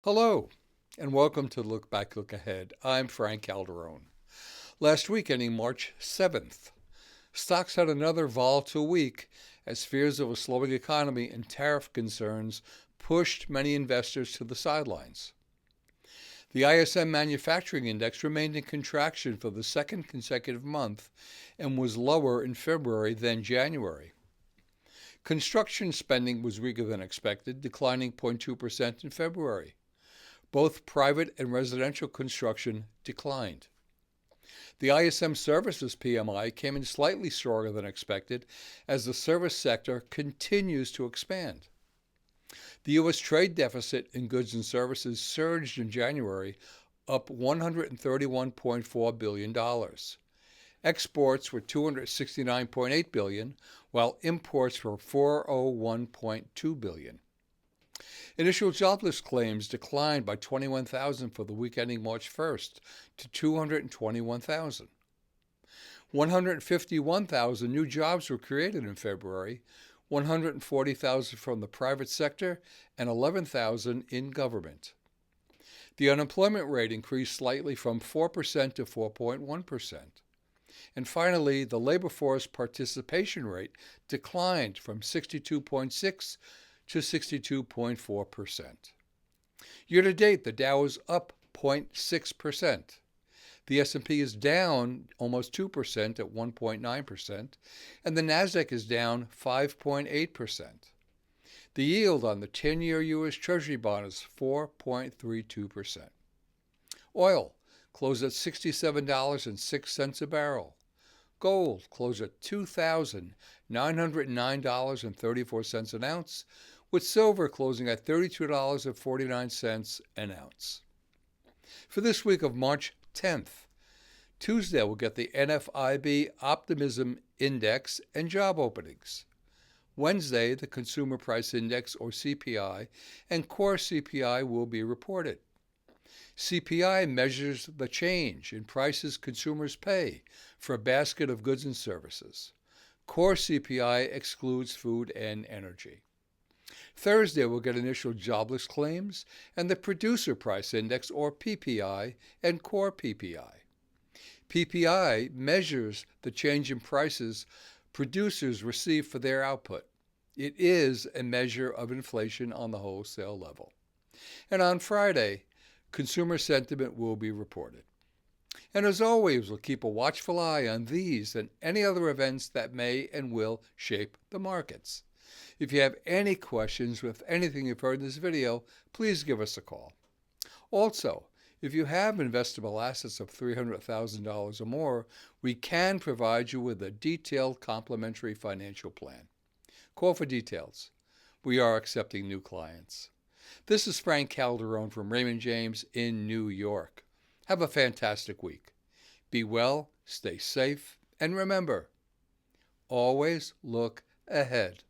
Hello, and welcome to Look Back, Look Ahead. I'm Frank Calderone. Last week, ending March 7th, stocks had another volatile week as fears of a slowing economy and tariff concerns pushed many investors to the sidelines. The ISM Manufacturing Index remained in contraction for the second consecutive month and was lower in February than January. Construction spending was weaker than expected, declining 0.2% in February. Both private and residential construction declined. The ISM Services PMI came in slightly stronger than expected as the service sector continues to expand. The U.S. trade deficit in goods and services surged in January, up $131.4 billion. Exports were $269.8 billion, while imports were $401.2 billion. Initial jobless claims declined by 21,000 for the week ending March 1st to 221,000. 151,000 new jobs were created in February, 140,000 from the private sector and 11,000 in government. The unemployment rate increased slightly from 4% to 4.1%. And finally, the labor force participation rate declined from 62.6 to 62.4%. Year to date, the Dow is up 0.6%. The S&P is down almost 2% at 1.9%, and the Nasdaq is down 5.8%. The yield on the 10-year U.S. Treasury bond is 4.32%. Oil closed at $67.06 a barrel. Gold closed at $2,909.34 an ounce, with silver closing at $32.49 an ounce. For this week of March 10th, Tuesday we'll get the NFIB Optimism Index and job openings. Wednesday, the Consumer Price Index, or CPI, and Core CPI will be reported. CPI measures the change in prices consumers pay for a basket of goods and services. Core CPI excludes food and energy. Thursday, we'll get initial jobless claims and the Producer Price Index, or PPI, and Core PPI. PPI measures the change in prices producers receive for their output. It is a measure of inflation on the wholesale level. And on Friday, consumer sentiment will be reported. And as always, we'll keep a watchful eye on these and any other events that may and will shape the markets. If you have any questions with anything you've heard in this video, please give us a call. Also, if you have investable assets of $300,000 or more, we can provide you with a detailed complimentary financial plan. Call for details. We are accepting new clients. This is Frank Calderone from Raymond James in New York. Have a fantastic week. Be well, stay safe, and remember, always look ahead.